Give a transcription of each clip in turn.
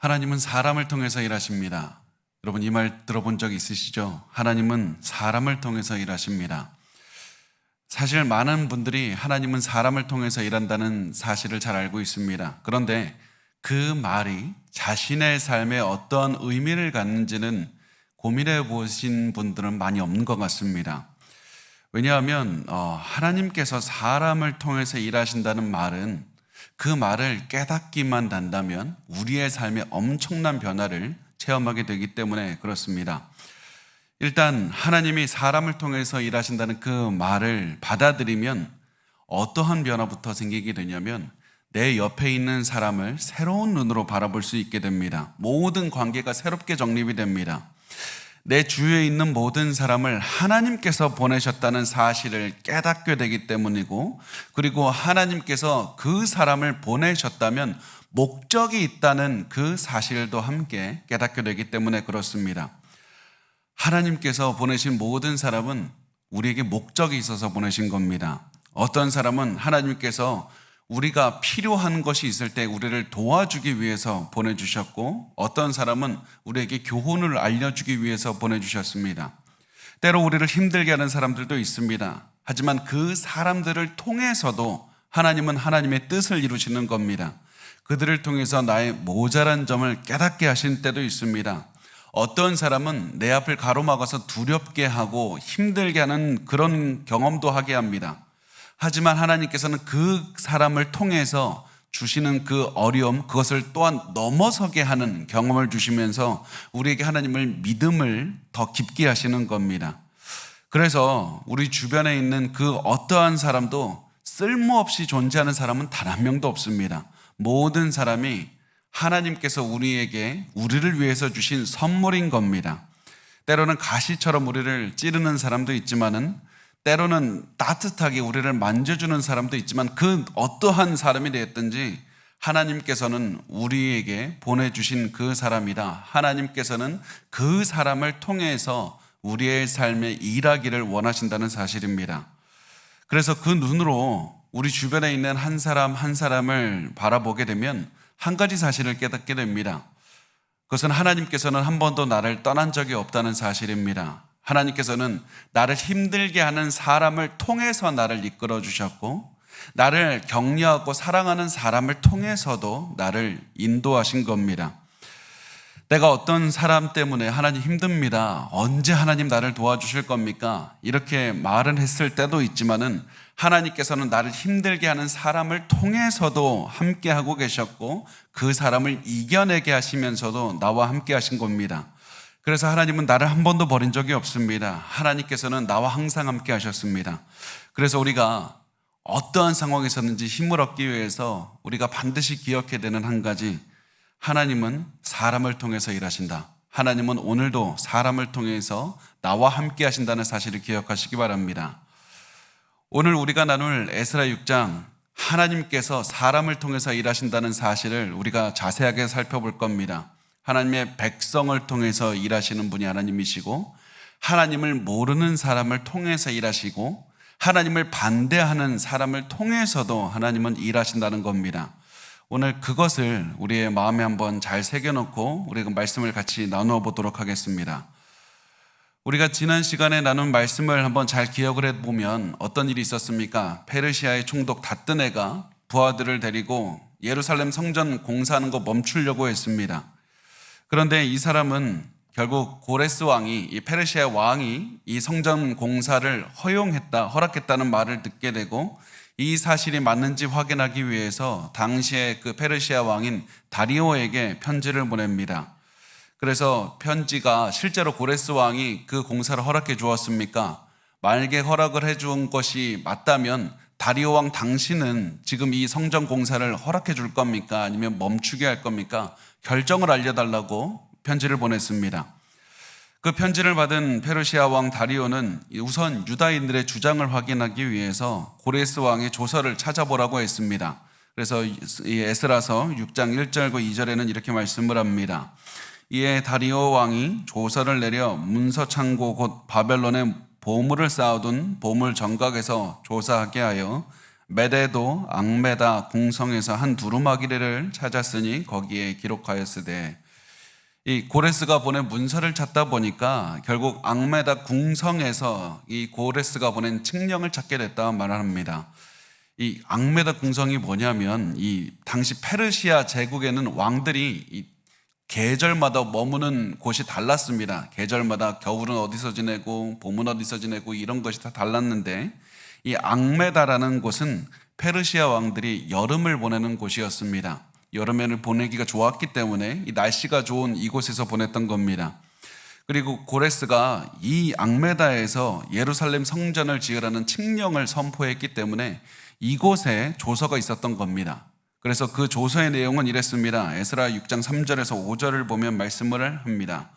하나님은 사람을 통해서 일하십니다. 여러분 이 말 들어본 적 있으시죠? 하나님은 사람을 통해서 일하십니다. 사실 많은 분들이 하나님은 사람을 통해서 일한다는 사실을 잘 알고 있습니다. 그런데 그 말이 자신의 삶에 어떤 의미를 갖는지는 고민해 보신 분들은 많이 없는 것 같습니다. 왜냐하면 하나님께서 사람을 통해서 일하신다는 말은 그 말을 깨닫기만 한다면 우리의 삶에 엄청난 변화를 체험하게 되기 때문에 그렇습니다. 일단 하나님이 사람을 통해서 일하신다는 그 말을 받아들이면 어떠한 변화부터 생기게 되냐면 내 옆에 있는 사람을 새로운 눈으로 바라볼 수 있게 됩니다. 모든 관계가 새롭게 정립이 됩니다. 내 주위에 있는 모든 사람을 하나님께서 보내셨다는 사실을 깨닫게 되기 때문이고, 그리고 하나님께서 그 사람을 보내셨다면 목적이 있다는 그 사실도 함께 깨닫게 되기 때문에 그렇습니다. 하나님께서 보내신 모든 사람은 우리에게 목적이 있어서 보내신 겁니다. 어떤 사람은 하나님께서 우리가 필요한 것이 있을 때 우리를 도와주기 위해서 보내주셨고, 어떤 사람은 우리에게 교훈을 알려주기 위해서 보내주셨습니다. 때로 우리를 힘들게 하는 사람들도 있습니다. 하지만 그 사람들을 통해서도 하나님은 하나님의 뜻을 이루시는 겁니다. 그들을 통해서 나의 모자란 점을 깨닫게 하신 때도 있습니다. 어떤 사람은 내 앞을 가로막아서 두렵게 하고 힘들게 하는 그런 경험도 하게 합니다. 하지만 하나님께서는 그 사람을 통해서 주시는 그 어려움, 그것을 또한 넘어서게 하는 경험을 주시면서 우리에게 하나님을 믿음을 더 깊게 하시는 겁니다. 그래서 우리 주변에 있는 그 어떠한 사람도 쓸모없이 존재하는 사람은 단 한 명도 없습니다. 모든 사람이 하나님께서 우리를 위해서 주신 선물인 겁니다. 때로는 가시처럼 우리를 찌르는 사람도 있지만은, 때로는 따뜻하게 우리를 만져주는 사람도 있지만, 그 어떠한 사람이 되었든지 하나님께서는 우리에게 보내주신 그 사람이다. 하나님께서는 그 사람을 통해서 우리의 삶에 일하기를 원하신다는 사실입니다. 그래서 그 눈으로 우리 주변에 있는 한 사람 한 사람을 바라보게 되면 한 가지 사실을 깨닫게 됩니다. 그것은 하나님께서는 한 번도 나를 떠난 적이 없다는 사실입니다. 하나님께서는 나를 힘들게 하는 사람을 통해서 나를 이끌어 주셨고, 나를 격려하고 사랑하는 사람을 통해서도 나를 인도하신 겁니다. 내가 어떤 사람 때문에 하나님 힘듭니다, 언제 하나님 나를 도와주실 겁니까? 이렇게 말은 했을 때도 있지만은 하나님께서는 나를 힘들게 하는 사람을 통해서도 함께 하고 계셨고, 그 사람을 이겨내게 하시면서도 나와 함께 하신 겁니다. 그래서 하나님은 나를 한 번도 버린 적이 없습니다. 하나님께서는 나와 항상 함께 하셨습니다. 그래서 우리가 어떠한 상황에서든지 힘을 얻기 위해서 우리가 반드시 기억해야 되는 한 가지, 하나님은 사람을 통해서 일하신다. 하나님은 오늘도 사람을 통해서 나와 함께 하신다는 사실을 기억하시기 바랍니다. 오늘 우리가 나눌 에스라 6장, 하나님께서 사람을 통해서 일하신다는 사실을 우리가 자세하게 살펴볼 겁니다. 하나님의 백성을 통해서 일하시는 분이 하나님이시고, 하나님을 모르는 사람을 통해서 일하시고, 하나님을 반대하는 사람을 통해서도 하나님은 일하신다는 겁니다. 오늘 그것을 우리의 마음에 한번 잘 새겨놓고 우리가 말씀을 같이 나누어 보도록 하겠습니다. 우리가 지난 시간에 나눈 말씀을 한번 잘 기억을 해보면 어떤 일이 있었습니까? 페르시아의 총독 다뜨네가 부하들을 데리고 예루살렘 성전 공사하는 거 멈추려고 했습니다. 그런데 이 사람은 결국 고레스 왕이, 이 페르시아 왕이 이 성전 공사를 허락했다는 말을 듣게 되고, 이 사실이 맞는지 확인하기 위해서 당시에 그 페르시아 왕인 다리오에게 편지를 보냅니다. 그래서 편지가 실제로 고레스 왕이 그 공사를 허락해 주었습니까? 만약에 허락을 해 준 것이 맞다면 다리오 왕 당신은 지금 이 성전 공사를 허락해 줄 겁니까? 아니면 멈추게 할 겁니까? 결정을 알려달라고 편지를 보냈습니다. 그 편지를 받은 페르시아 왕 다리오는 우선 유다인들의 주장을 확인하기 위해서 고레스 왕의 조서를 찾아보라고 했습니다. 그래서 이 에스라서 6장 1절과 2절에는 이렇게 말씀을 합니다. 이에 다리오 왕이 조서를 내려 문서창고 곧 바벨론에 보물을 쌓아둔 보물 정각에서 조사하게 하여 메대도 앙메다 궁성에서 한 두루마기를 찾았으니 거기에 기록하였으되, 이 고레스가 보낸 문서를 찾다 보니까 결국 앙메다 궁성에서 이 고레스가 보낸 칙령을 찾게 됐다 말합니다. 이 앙메다 궁성이 뭐냐면 이 당시 페르시아 제국에는 왕들이 이 계절마다 머무는 곳이 달랐습니다. 계절마다 겨울은 어디서 지내고 봄은 어디서 지내고 이런 것이 다 달랐는데, 이 앙메다라는 곳은 페르시아 왕들이 여름을 보내는 곳이었습니다. 여름에는 보내기가 좋았기 때문에 이 날씨가 좋은 이곳에서 보냈던 겁니다. 그리고 고레스가 이 앙메다에서 예루살렘 성전을 지으라는 칙령을 선포했기 때문에 이곳에 조서가 있었던 겁니다. 그래서 그 조서의 내용은 이랬습니다. 에스라 6장 3절에서 5절을 보면 말씀을 합니다.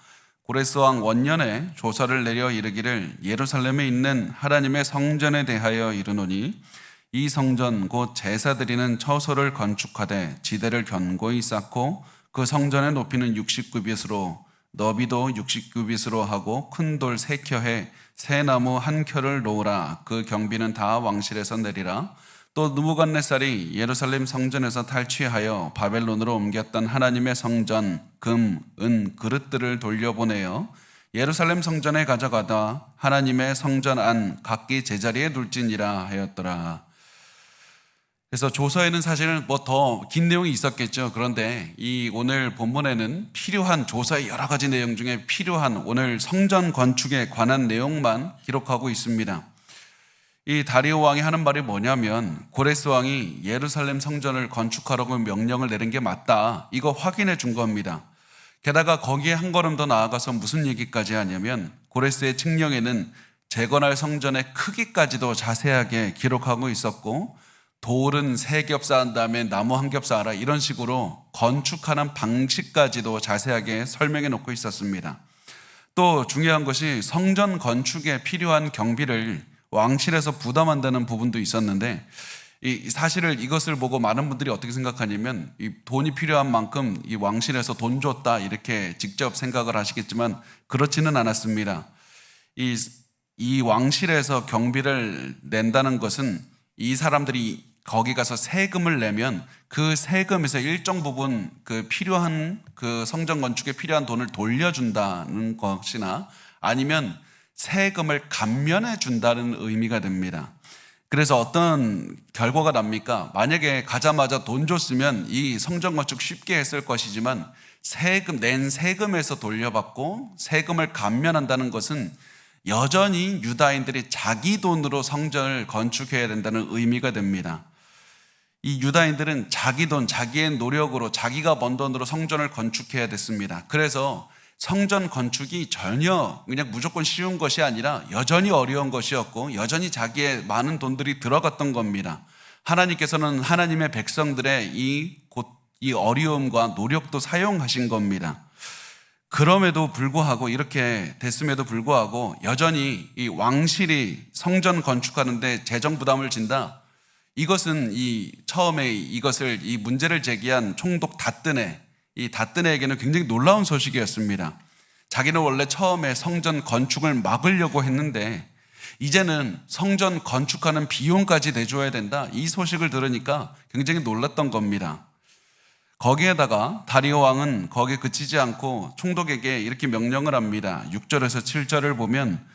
고레스 왕 원년에 조서를 내려 이르기를 예루살렘에 있는 하나님의 성전에 대하여 이르노니, 이 성전 곧 제사 드리는 처소를 건축하되 지대를 견고히 쌓고 그 성전의 높이는 60규빗으로 너비도 60규빗으로 하고 큰 돌 3켜에 새 나무 1켜를 놓으라. 그 경비는 다 왕실에서 내리라. 또 느부갓네살이 예루살렘 성전에서 탈취하여 바벨론으로 옮겼던 하나님의 성전 금, 은, 그릇들을 돌려보내어 예루살렘 성전에 가져가다 하나님의 성전 안 각기 제자리에 둘지니라 하였더라. 그래서 조서에는 사실은 뭐 더 긴 내용이 있었겠죠. 그런데 이 오늘 본문에는 필요한 조서의 여러 가지 내용 중에 필요한 오늘 성전 건축에 관한 내용만 기록하고 있습니다. 이 다리오 왕이 하는 말이 뭐냐면, 고레스 왕이 예루살렘 성전을 건축하라고 명령을 내린 게 맞다, 이거 확인해 준 겁니다. 게다가 거기에 한 걸음 더 나아가서 무슨 얘기까지 하냐면, 고레스의 칙령에는 재건할 성전의 크기까지도 자세하게 기록하고 있었고, 돌은 3겹 쌓은 다음에 나무 1겹 쌓아라, 이런 식으로 건축하는 방식까지도 자세하게 설명해 놓고 있었습니다. 또 중요한 것이 성전 건축에 필요한 경비를 왕실에서 부담한다는 부분도 있었는데, 사실을 이것을 보고 많은 분들이 어떻게 생각하냐면 이 돈이 필요한 만큼 이 왕실에서 돈 줬다, 이렇게 직접 생각을 하시겠지만 그렇지는 않았습니다. 이 왕실에서 경비를 낸다는 것은 이 사람들이 거기 가서 세금을 내면 그 세금에서 일정 부분 그 필요한 그 성전 건축에 필요한 돈을 돌려준다는 것이나 아니면 세금을 감면해 준다는 의미가 됩니다. 그래서 어떤 결과가 납니까? 만약에 가자마자 돈 줬으면 이 성전 건축 쉽게 했을 것이지만 낸 세금에서 돌려받고 세금을 감면한다는 것은 여전히 유다인들이 자기 돈으로 성전을 건축해야 된다는 의미가 됩니다. 이 유다인들은 자기 돈, 자기의 노력으로 자기가 번 돈으로 성전을 건축해야 됐습니다. 그래서 성전 건축이 전혀 그냥 무조건 쉬운 것이 아니라 여전히 어려운 것이었고 여전히 자기의 많은 돈들이 들어갔던 겁니다. 하나님께서는 하나님의 백성들의 이 어려움과 노력도 사용하신 겁니다. 그럼에도 불구하고, 이렇게 됐음에도 불구하고 여전히 이 왕실이 성전 건축하는데 재정 부담을 진다. 이것은 처음에 이 문제를 제기한 총독 다뜨네, 이 다뜨네에게는 굉장히 놀라운 소식이었습니다. 자기는 원래 처음에 성전 건축을 막으려고 했는데 이제는 성전 건축하는 비용까지 내줘야 된다, 이 소식을 들으니까 굉장히 놀랐던 겁니다. 거기에다가 다리오 왕은 거기에 그치지 않고 총독에게 이렇게 명령을 합니다. 6절에서 7절을 보면,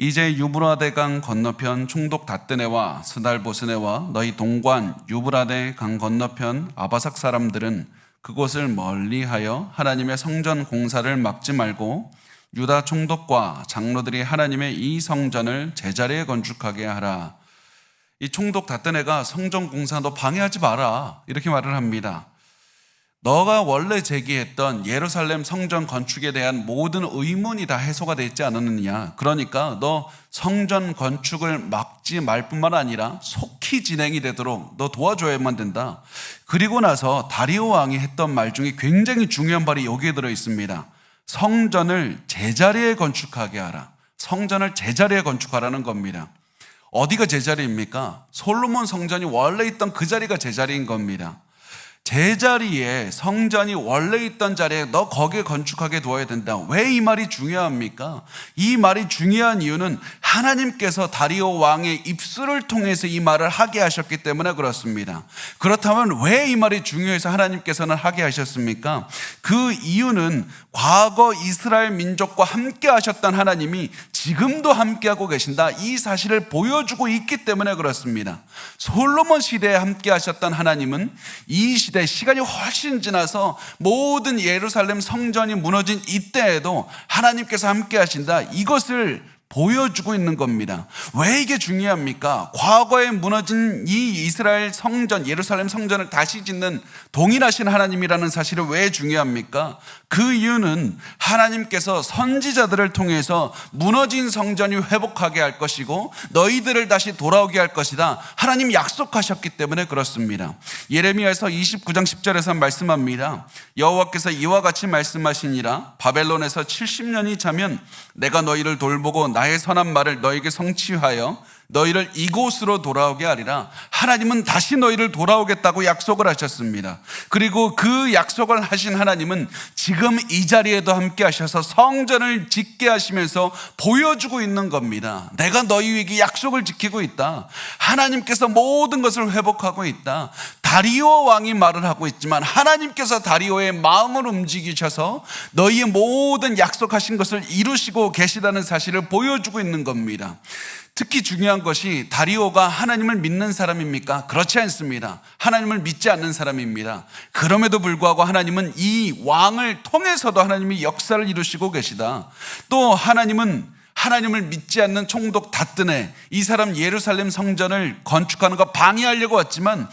이제 유브라데 강 건너편 총독 다뜨네와 스달보스네와 너희 동관 유브라데 강 건너편 아바삭 사람들은 그곳을 멀리하여 하나님의 성전 공사를 막지 말고 유다 총독과 장로들이 하나님의 이 성전을 제자리에 건축하게 하라. 이 총독 다뜨네가 성전 공사 너 방해하지 마라, 이렇게 말을 합니다. 너가 원래 제기했던 예루살렘 성전 건축에 대한 모든 의문이 다 해소가 되지 않았느냐. 그러니까 너 성전 건축을 막지 말 뿐만 아니라 속히 진행이 되도록 너 도와줘야만 된다. 그리고 나서 다리오 왕이 했던 말 중에 굉장히 중요한 말이 여기에 들어 있습니다. 성전을 제자리에 건축하게 하라. 성전을 제자리에 건축하라는 겁니다. 어디가 제자리입니까? 솔로몬 성전이 원래 있던 그 자리가 제자리인 겁니다. 제자리에 성전이 원래 있던 자리에 너 거기에 건축하게 두어야 된다. 왜 이 말이 중요합니까? 이 말이 중요한 이유는 하나님께서 다리오 왕의 입술을 통해서 이 말을 하게 하셨기 때문에 그렇습니다. 그렇다면 왜 이 말이 중요해서 하나님께서는 하게 하셨습니까? 그 이유는 과거 이스라엘 민족과 함께 하셨던 하나님이 지금도 함께하고 계신다, 이 사실을 보여주고 있기 때문에 그렇습니다. 솔로몬 시대에 함께 하셨던 하나님은 이 시대, 시간이 훨씬 지나서 모든 예루살렘 성전이 무너진 이때에도 하나님께서 함께 하신다, 이것을 보여주고 있는 겁니다. 왜 이게 중요합니까? 과거에 무너진 이 이스라엘 성전, 예루살렘 성전을 다시 짓는 동일하신 하나님이라는 사실이 왜 중요합니까? 그 이유는 하나님께서 선지자들을 통해서 무너진 성전이 회복하게 할 것이고 너희들을 다시 돌아오게 할 것이다, 하나님 약속하셨기 때문에 그렇습니다. 예레미야에서 29장 10절에서 말씀합니다. 여호와께서 이와 같이 말씀하시니라. 바벨론에서 70년이 자면 내가 너희를 돌보고 나의 선한 말을 너에게 성취하여 너희를 이곳으로 돌아오게 하리라. 하나님은 다시 너희를 돌아오겠다고 약속을 하셨습니다. 그리고 그 약속을 하신 하나님은 지금 이 자리에도 함께 하셔서 성전을 짓게 하시면서 보여주고 있는 겁니다. 내가 너희에게 약속을 지키고 있다. 하나님께서 모든 것을 회복하고 있다. 다리오 왕이 말을 하고 있지만 하나님께서 다리오의 마음을 움직이셔서 너희의 모든 약속하신 것을 이루시고 계시다는 사실을 보여주고 있는 겁니다. 특히 중요한 것이 다리오가 하나님을 믿는 사람입니까? 그렇지 않습니다. 하나님을 믿지 않는 사람입니다. 그럼에도 불구하고 하나님은 이 왕을 통해서도 하나님이 역사를 이루시고 계시다. 또 하나님을 믿지 않는 총독 다뜨네, 이 사람 예루살렘 성전을 건축하는 거 방해하려고 왔지만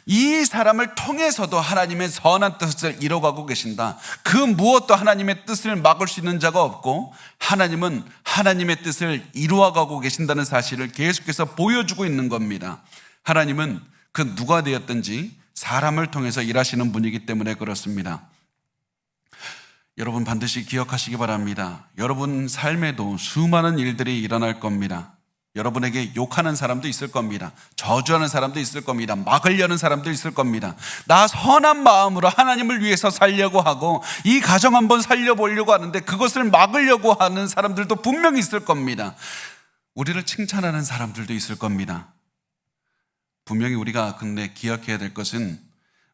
이 사람을 통해서도 하나님의 선한 뜻을 이뤄가고 계신다. 그 무엇도 하나님의 뜻을 막을 수 있는 자가 없고 하나님은 하나님의 뜻을 이루어가고 계신다는 사실을 계속해서 보여주고 있는 겁니다. 하나님은 그 누가 되었든지 사람을 통해서 일하시는 분이기 때문에 그렇습니다. 여러분 반드시 기억하시기 바랍니다. 여러분 삶에도 수많은 일들이 일어날 겁니다. 여러분에게 욕하는 사람도 있을 겁니다. 저주하는 사람도 있을 겁니다. 막으려는 사람도 있을 겁니다. 나 선한 마음으로 하나님을 위해서 살려고 하고 이 가정 한번 살려보려고 하는데 그것을 막으려고 하는 사람들도 분명히 있을 겁니다. 우리를 칭찬하는 사람들도 있을 겁니다. 분명히 우리가 근데 기억해야 될 것은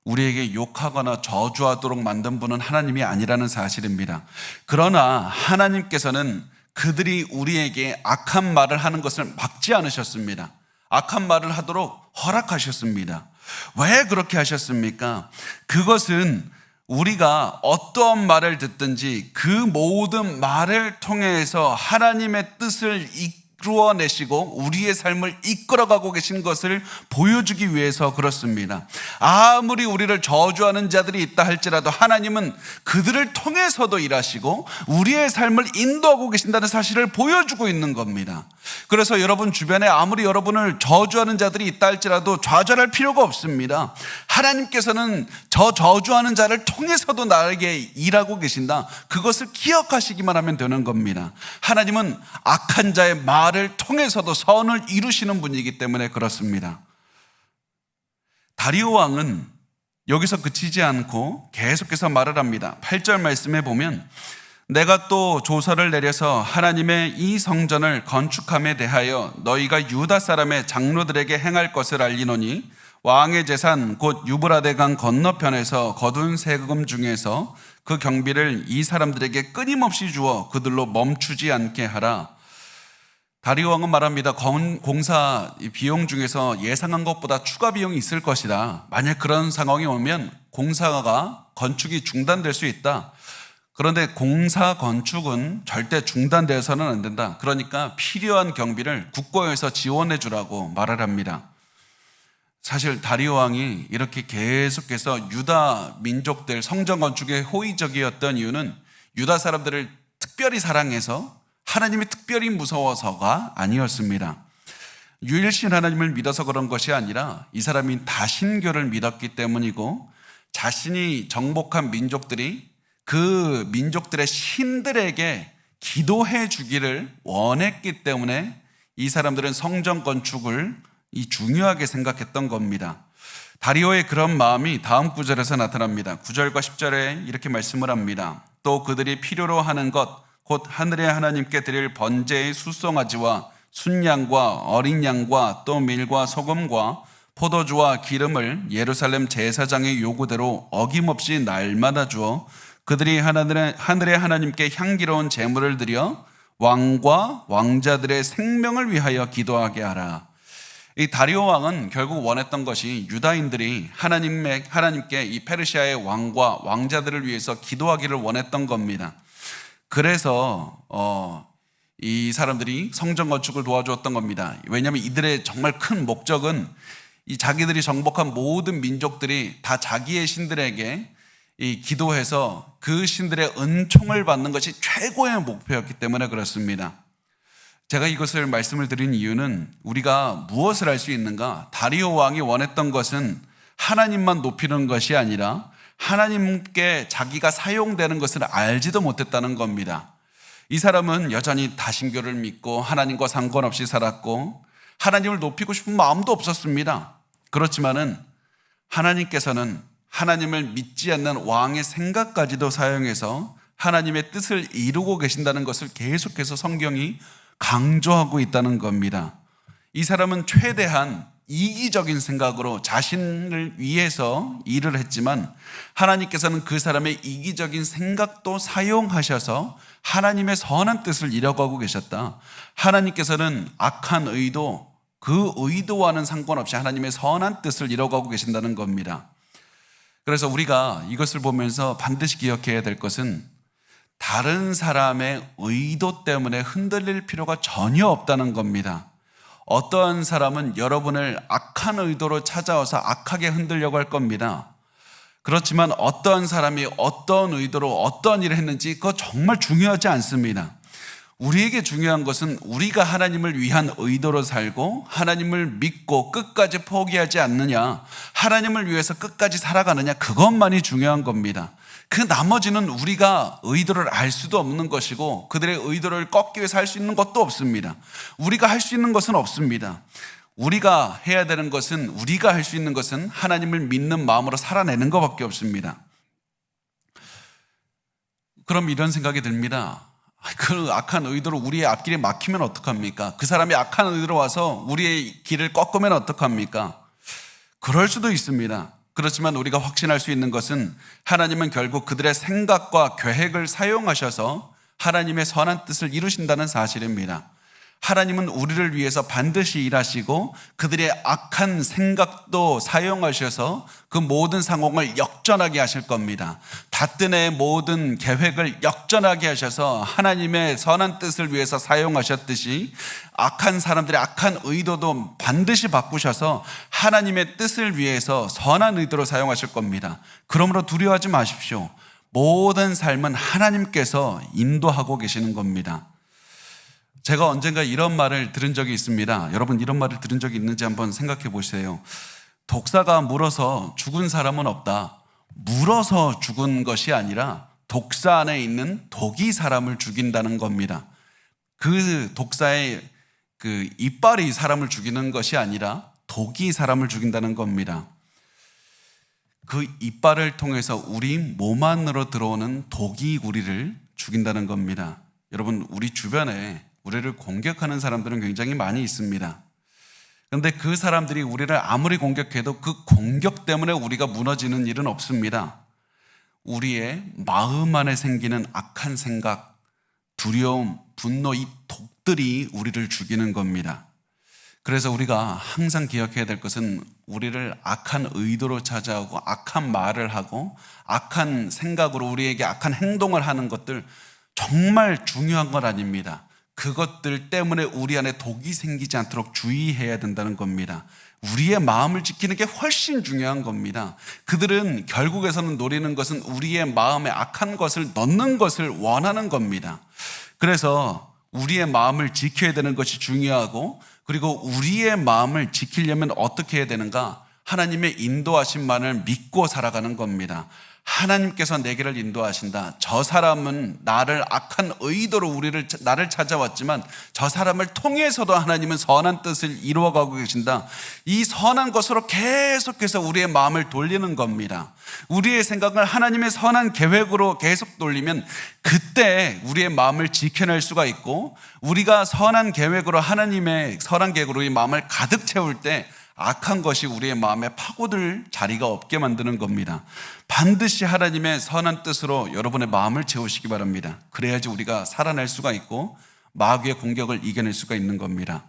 우리에게 욕하거나 저주하도록 만든 분은 하나님이 아니라는 사실입니다. 그러나 하나님께서는 그들이 우리에게 악한 말을 하는 것을 막지 않으셨습니다. 악한 말을 하도록 허락하셨습니다. 왜 그렇게 하셨습니까? 그것은 우리가 어떠한 말을 듣든지 그 모든 말을 통해서 하나님의 뜻을 이루어내시고 우리의 삶을 이끌어가고 계신 것을 보여주기 위해서 그렇습니다. 아무리 우리를 저주하는 자들이 있다 할지라도 하나님은 그들을 통해서도 일하시고 우리의 삶을 인도하고 계신다는 사실을 보여주고 있는 겁니다. 그래서 여러분 주변에 아무리 여러분을 저주하는 자들이 있다 할지라도 좌절할 필요가 없습니다. 하나님께서는 저 저주하는 자를 통해서도 나에게 일하고 계신다, 그것을 기억하시기만 하면 되는 겁니다. 하나님은 악한 자의 말을 통해서도 선을 이루시는 분이기 때문에 그렇습니다. 다리오 왕은 여기서 그치지 않고 계속해서 말을 합니다. 8절 말씀에 보면 내가 또 조서를 내려서 하나님의 이 성전을 건축함에 대하여 너희가 유다 사람의 장로들에게 행할 것을 알리노니 왕의 재산 곧 유브라데 강 건너편에서 거둔 세금 중에서 그 경비를 이 사람들에게 끊임없이 주어 그들로 멈추지 않게 하라. 다리오 왕은 말합니다. 공사 비용 중에서 예상한 것보다 추가 비용이 있을 것이다. 만약 그런 상황이 오면 공사가 건축이 중단될 수 있다. 그런데 공사 건축은 절대 중단되어서는 안 된다. 그러니까 필요한 경비를 국고에서 지원해 주라고 말을 합니다. 사실 다리오 왕이 이렇게 계속해서 유다 민족들 성전 건축에 호의적이었던 이유는 유다 사람들을 특별히 사랑해서 하나님이 특별히 무서워서가 아니었습니다. 유일신 하나님을 믿어서 그런 것이 아니라 이 사람이 다신교를 믿었기 때문이고 자신이 정복한 민족들이 그 민족들의 신들에게 기도해 주기를 원했기 때문에 이 사람들은 성전 건축을 중요하게 생각했던 겁니다. 다리오의 그런 마음이 다음 구절에서 나타납니다. 9절과 10절에 이렇게 말씀을 합니다. 또 그들이 필요로 하는 것 곧 하늘의 하나님께 드릴 번제의 수송아지와 순양과 어린 양과 또 밀과 소금과 포도주와 기름을 예루살렘 제사장의 요구대로 어김없이 날마다 주어 그들이 하늘의 하나님께 향기로운 제물을 드려 왕과 왕자들의 생명을 위하여 기도하게 하라. 이 다리오 왕은 결국 원했던 것이 유다인들이 하나님께 이 페르시아의 왕과 왕자들을 위해서 기도하기를 원했던 겁니다. 그래서 이 사람들이 성전 건축을 도와주었던 겁니다. 왜냐하면 이들의 정말 큰 목적은 이 자기들이 정복한 모든 민족들이 다 자기의 신들에게 이 기도해서 그 신들의 은총을 받는 것이 최고의 목표였기 때문에 그렇습니다. 제가 이것을 말씀을 드린 이유는 우리가 무엇을 할 수 있는가? 다리오 왕이 원했던 것은 하나님만 높이는 것이 아니라 하나님께 자기가 사용되는 것을 알지도 못했다는 겁니다. 이 사람은 여전히 다신교를 믿고 하나님과 상관없이 살았고 하나님을 높이고 싶은 마음도 없었습니다. 그렇지만은 하나님께서는 하나님을 믿지 않는 왕의 생각까지도 사용해서 하나님의 뜻을 이루고 계신다는 것을 계속해서 성경이 강조하고 있다는 겁니다. 이 사람은 최대한 이기적인 생각으로 자신을 위해서 일을 했지만 하나님께서는 그 사람의 이기적인 생각도 사용하셔서 하나님의 선한 뜻을 이뤄가고 계셨다. 하나님께서는 악한 의도, 그 의도와는 상관없이 하나님의 선한 뜻을 이뤄가고 계신다는 겁니다. 그래서 우리가 이것을 보면서 반드시 기억해야 될 것은 다른 사람의 의도 때문에 흔들릴 필요가 전혀 없다는 겁니다. 어떠한 사람은 여러분을 악한 의도로 찾아와서 악하게 흔들려고 할 겁니다. 그렇지만 어떠한 사람이 어떤 의도로 어떤 일을 했는지 그거 정말 중요하지 않습니다. 우리에게 중요한 것은 우리가 하나님을 위한 의도로 살고 하나님을 믿고 끝까지 포기하지 않느냐, 하나님을 위해서 끝까지 살아가느냐, 그것만이 중요한 겁니다. 그 나머지는 우리가 의도를 알 수도 없는 것이고 그들의 의도를 꺾기 위해서 할 수 있는 것도 없습니다. 우리가 할 수 있는 것은 없습니다. 우리가 해야 되는 것은, 우리가 할 수 있는 것은 하나님을 믿는 마음으로 살아내는 것밖에 없습니다. 그럼 이런 생각이 듭니다. 그 악한 의도로 우리의 앞길이 막히면 어떡합니까? 그 사람이 악한 의도로 와서 우리의 길을 꺾으면 어떡합니까? 그럴 수도 있습니다. 그렇지만 우리가 확신할 수 있는 것은 하나님은 결국 그들의 생각과 계획을 사용하셔서 하나님의 선한 뜻을 이루신다는 사실입니다. 하나님은 우리를 위해서 반드시 일하시고 그들의 악한 생각도 사용하셔서 그 모든 상황을 역전하게 하실 겁니다. 닷든의 모든 계획을 역전하게 하셔서 하나님의 선한 뜻을 위해서 사용하셨듯이 악한 사람들의 악한 의도도 반드시 바꾸셔서 하나님의 뜻을 위해서 선한 의도로 사용하실 겁니다. 그러므로 두려워하지 마십시오. 모든 삶은 하나님께서 인도하고 계시는 겁니다. 제가 언젠가 이런 말을 들은 적이 있습니다. 여러분 이런 말을 들은 적이 있는지 한번 생각해 보세요. 독사가 물어서 죽은 사람은 없다. 물어서 죽은 것이 아니라 독사 안에 있는 독이 사람을 죽인다는 겁니다. 그 독사의 그 이빨이 사람을 죽이는 것이 아니라 독이 사람을 죽인다는 겁니다. 그 이빨을 통해서 우리 몸 안으로 들어오는 독이 우리를 죽인다는 겁니다. 여러분 우리 주변에 우리를 공격하는 사람들은 굉장히 많이 있습니다. 그런데 그 사람들이 우리를 아무리 공격해도 그 공격 때문에 우리가 무너지는 일은 없습니다. 우리의 마음 안에 생기는 악한 생각, 두려움, 분노, 이 독들이 우리를 죽이는 겁니다. 그래서 우리가 항상 기억해야 될 것은 우리를 악한 의도로 찾아오고 악한 말을 하고 악한 생각으로 우리에게 악한 행동을 하는 것들 정말 중요한 건 아닙니다. 그것들 때문에 우리 안에 독이 생기지 않도록 주의해야 된다는 겁니다. 우리의 마음을 지키는 게 훨씬 중요한 겁니다. 그들은 결국에서는 노리는 것은 우리의 마음에 악한 것을 넣는 것을 원하는 겁니다. 그래서 우리의 마음을 지켜야 되는 것이 중요하고, 그리고 우리의 마음을 지키려면 어떻게 해야 되는가? 하나님의 인도하심만을 믿고 살아가는 겁니다. 하나님께서 내 길을 인도하신다. 저 사람은 나를 악한 의도로 나를 찾아왔지만 저 사람을 통해서도 하나님은 선한 뜻을 이루어가고 계신다. 이 선한 것으로 계속해서 우리의 마음을 돌리는 겁니다. 우리의 생각을 하나님의 선한 계획으로 계속 돌리면 그때 우리의 마음을 지켜낼 수가 있고, 우리가 선한 계획으로 하나님의 선한 계획으로 이 마음을 가득 채울 때 악한 것이 우리의 마음에 파고들 자리가 없게 만드는 겁니다. 반드시 하나님의 선한 뜻으로 여러분의 마음을 채우시기 바랍니다. 그래야지 우리가 살아날 수가 있고 마귀의 공격을 이겨낼 수가 있는 겁니다.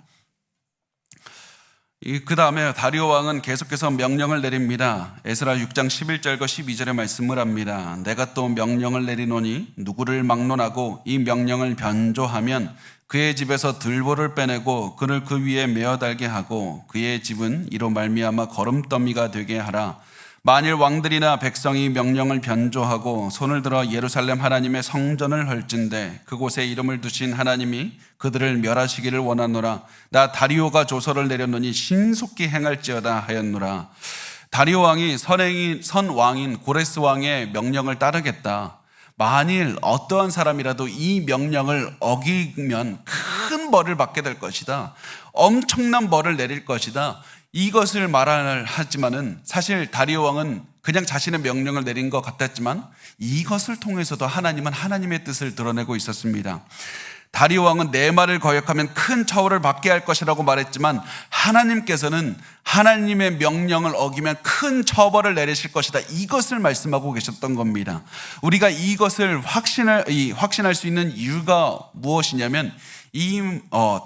그 다음에 다리오 왕은 계속해서 명령을 내립니다. 에스라 6장 11절과 12절의 말씀을 합니다. 내가 또 명령을 내리노니 누구를 막론하고 이 명령을 변조하면 그의 집에서 들보를 빼내고 그를 그 위에 메어 달게 하고 그의 집은 이로 말미암아 거름더미가 되게 하라. 만일 왕들이나 백성이 명령을 변조하고 손을 들어 예루살렘 하나님의 성전을 헐진대 그곳에 이름을 두신 하나님이 그들을 멸하시기를 원하노라. 나 다리오가 조서를 내렸노니 신속히 행할지어다 하였노라. 다리오 왕이 선왕인 고레스 왕의 명령을 따르겠다. 만일 어떠한 사람이라도 이 명령을 어기면 큰 벌을 받게 될 것이다. 엄청난 벌을 내릴 것이다. 이것을 말하지만은 사실 다리오 왕은 그냥 자신의 명령을 내린 것 같았지만 이것을 통해서도 하나님은 하나님의 뜻을 드러내고 있었습니다. 다리오 왕은 내 말을 거역하면 큰 처벌을 받게 할 것이라고 말했지만 하나님께서는 하나님의 명령을 어기면 큰 처벌을 내리실 것이다. 이것을 말씀하고 계셨던 겁니다. 우리가 이것을 확신할 수 있는 이유가 무엇이냐면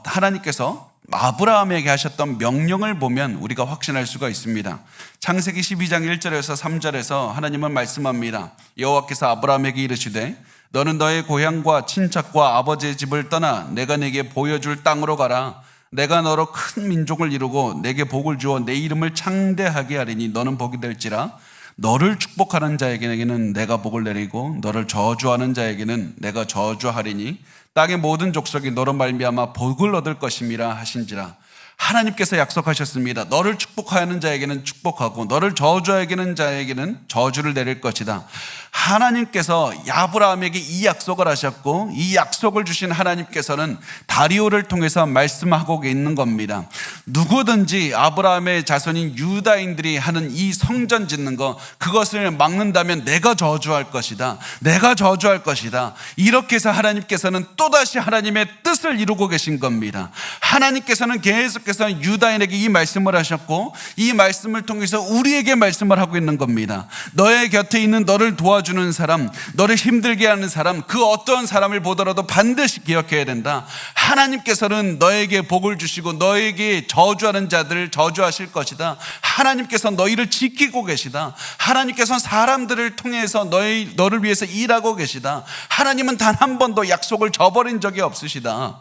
하나님께서 아브라함에게 하셨던 명령을 보면 우리가 확신할 수가 있습니다. 창세기 12장 1절에서 3절에서 하나님은 말씀합니다. 여호와께서 아브라함에게 이르시되 너는 너의 고향과 친척과 아버지의 집을 떠나 내가 네게 보여줄 땅으로 가라. 내가 너로 큰 민족을 이루고 내게 복을 주어 내 이름을 창대하게 하리니 너는 복이 될지라. 너를 축복하는 자에게는 내가 복을 내리고 너를 저주하는 자에게는 내가 저주하리니 땅의 모든 족속이 너로 말미암아 복을 얻을 것임이라 하신지라. 하나님께서 약속하셨습니다. 너를 축복하는 자에게는 축복하고 너를 저주하는 자에게는 저주를 내릴 것이다. 하나님께서 아브라함에게 이 약속을 하셨고 이 약속을 주신 하나님께서는 다리오를 통해서 말씀하고 있는 겁니다. 누구든지 아브라함의 자손인 유다인들이 하는 이 성전 짓는 거, 그것을 막는다면 내가 저주할 것이다. 내가 저주할 것이다. 이렇게 해서 하나님께서는 또다시 하나님의 뜻을 이루고 계신 겁니다. 하나님께서는 계속해서 유다인에게 이 말씀을 하셨고 이 말씀을 통해서 우리에게 말씀을 하고 있는 겁니다. 너의 곁에 있는 너를 도와주는 사람, 너를 힘들게 하는 사람, 그 어떤 사람을 보더라도 반드시 기억해야 된다. 하나님께서는 너에게 복을 주시고 너에게 저주하는 자들을 저주하실 것이다. 하나님께서 너희를 지키고 계시다. 하나님께서는 사람들을 통해서 너를 위해서 일하고 계시다. 하나님은 단 한 번도 약속을 저버린 적이 없으시다.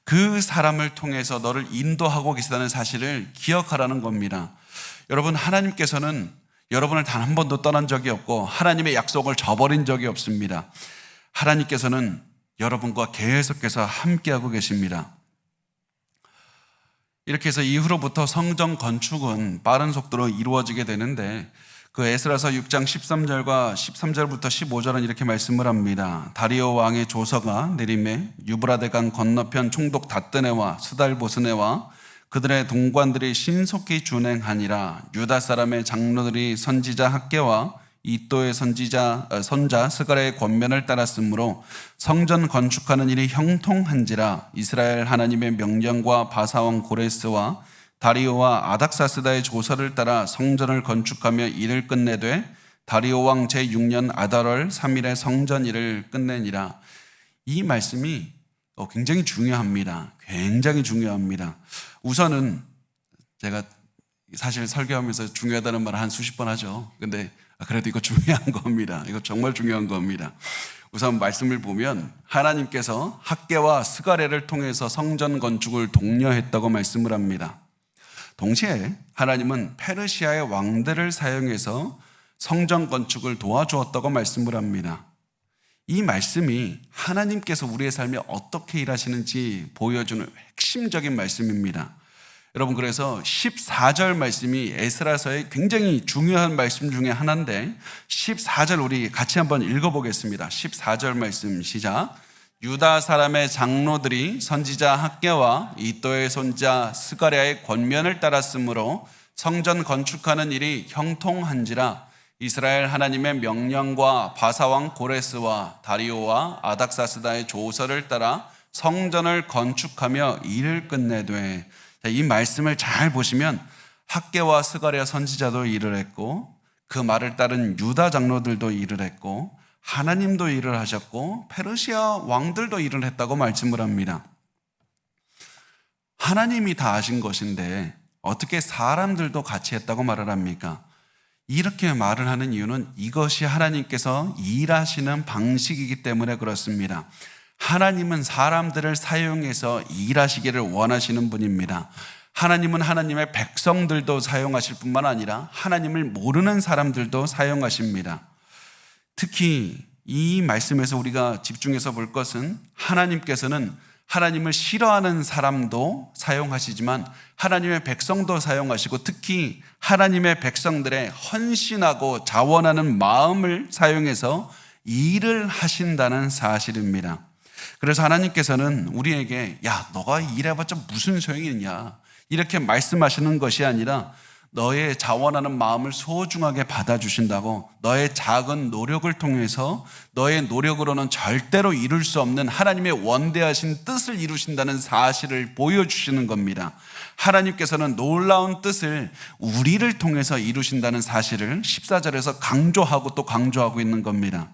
그 사람을 통해서 너를 인도하고 계시다는 사실을 기억하라는 겁니다. 여러분, 하나님께서는 여러분을 단 한 번도 떠난 적이 없고 하나님의 약속을 저버린 적이 없습니다. 하나님께서는 여러분과 계속해서 함께하고 계십니다. 이렇게 해서 이후로부터 성전 건축은 빠른 속도로 이루어지게 되는데 그 에스라서 6장 13절과 13절부터 15절은 이렇게 말씀을 합니다. 다리오 왕의 조서가 내림에 유브라데강 건너편 총독 다뜨네와 스달보스네와 그들의 동관들이 신속히 준행하니라. 유다 사람의 장로들이 선지자 학개와 이또의 선자 스가랴의 권면을 따랐으므로 성전 건축하는 일이 형통한지라. 이스라엘 하나님의 명령과 바사왕 고레스와 다리오와 아닥사스다의 조서를 따라 성전을 건축하며 일을 끝내되 다리오 왕 제6년 아달월 3일에 성전 일을 끝내니라. 이 말씀이 굉장히 중요합니다. 굉장히 중요합니다. 우선은 제가 사실 설교하면서 중요하다는 말을 한 수십 번 하죠. 근데 그래도 이거 중요한 겁니다. 이거 정말 중요한 겁니다. 우선 말씀을 보면 하나님께서 학개와 스가랴를 통해서 성전 건축을 독려했다고 말씀을 합니다. 동시에 하나님은 페르시아의 왕들을 사용해서 성전 건축을 도와주었다고 말씀을 합니다. 이 말씀이 하나님께서 우리의 삶에 어떻게 일하시는지 보여주는 핵심적인 말씀입니다. 여러분, 그래서 14절 말씀이 에스라서의 굉장히 중요한 말씀 중에 하나인데 14절 우리 같이 한번 읽어보겠습니다. 14절 말씀 시작. 유다 사람의 장로들이 선지자 학개와 이도의 손자 스가랴의 권면을 따랐으므로 성전 건축하는 일이 형통한지라. 이스라엘 하나님의 명령과 바사왕 고레스와 다리오와 아닥사스다의 조서를 따라 성전을 건축하며 일을 끝내되. 이 말씀을 잘 보시면 학개와 스가랴 선지자도 일을 했고 그 말을 따른 유다 장로들도 일을 했고 하나님도 일을 하셨고 페르시아 왕들도 일을 했다고 말씀을 합니다. 하나님이 다 하신 것인데 어떻게 사람들도 같이 했다고 말을 합니까? 이렇게 말을 하는 이유는 이것이 하나님께서 일하시는 방식이기 때문에 그렇습니다. 하나님은 사람들을 사용해서 일하시기를 원하시는 분입니다. 하나님은 하나님의 백성들도 사용하실 뿐만 아니라 하나님을 모르는 사람들도 사용하십니다. 특히 이 말씀에서 우리가 집중해서 볼 것은 하나님께서는 하나님을 싫어하는 사람도 사용하시지만 하나님의 백성도 사용하시고 특히 하나님의 백성들의 헌신하고 자원하는 마음을 사용해서 일을 하신다는 사실입니다. 그래서 하나님께서는 우리에게 야, 너가 일해봤자 무슨 소용이 있냐 이렇게 말씀하시는 것이 아니라 너의 자원하는 마음을 소중하게 받아주신다고, 너의 작은 노력을 통해서 너의 노력으로는 절대로 이룰 수 없는 하나님의 원대하신 뜻을 이루신다는 사실을 보여주시는 겁니다. 하나님께서는 놀라운 뜻을 우리를 통해서 이루신다는 사실을 14절에서 강조하고 또 강조하고 있는 겁니다.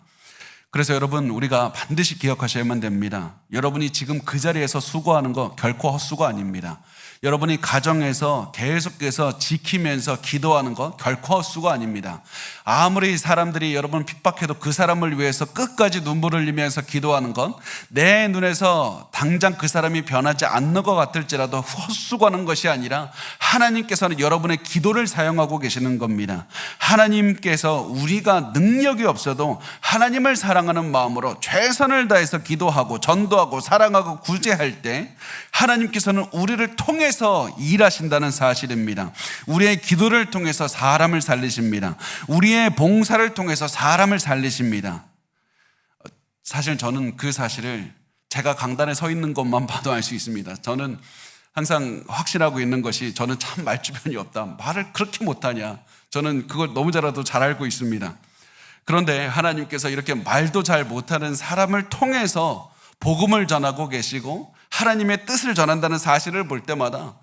그래서 여러분, 우리가 반드시 기억하셔야만 됩니다. 여러분이 지금 그 자리에서 수고하는 거 결코 헛수고 아닙니다. 여러분이 가정에서 계속해서 지키면서 기도하는 거 결코 헛수고 아닙니다. 아무리 사람들이 여러분 핍박해도 그 사람을 위해서 끝까지 눈물을 흘리면서 기도하는 건 내 눈에서 당장 그 사람이 변하지 않는 것 같을지라도 헛수고하는 것이 아니라 하나님께서는 여러분의 기도를 사용하고 계시는 겁니다. 하나님께서 우리가 능력이 없어도 하나님을 사랑하는 마음으로 최선을 다해서 기도하고 전도하고 사랑하고 구제할 때 하나님께서는 우리를 통해서 일하신다는 사실입니다. 우리의 기도를 통해서 사람을 살리십니다. 우리의 봉사를 통해서 사람을 살리십니다. 사실 저는 그 사실을 제가 강단에 서 있는 것만 봐도 알 수 있습니다. 저는 항상 확신하고 있는 것이 저는 참 말주변이 없다. 말을 그렇게 못하냐. 저는 그걸 너무 잘 알고 있습니다. 그런데 하나님께서 이렇게 말도 잘 못하는 사람을 통해서 복음을 전하고 계시고 하나님의 뜻을 전한다는 사실을 볼 때마다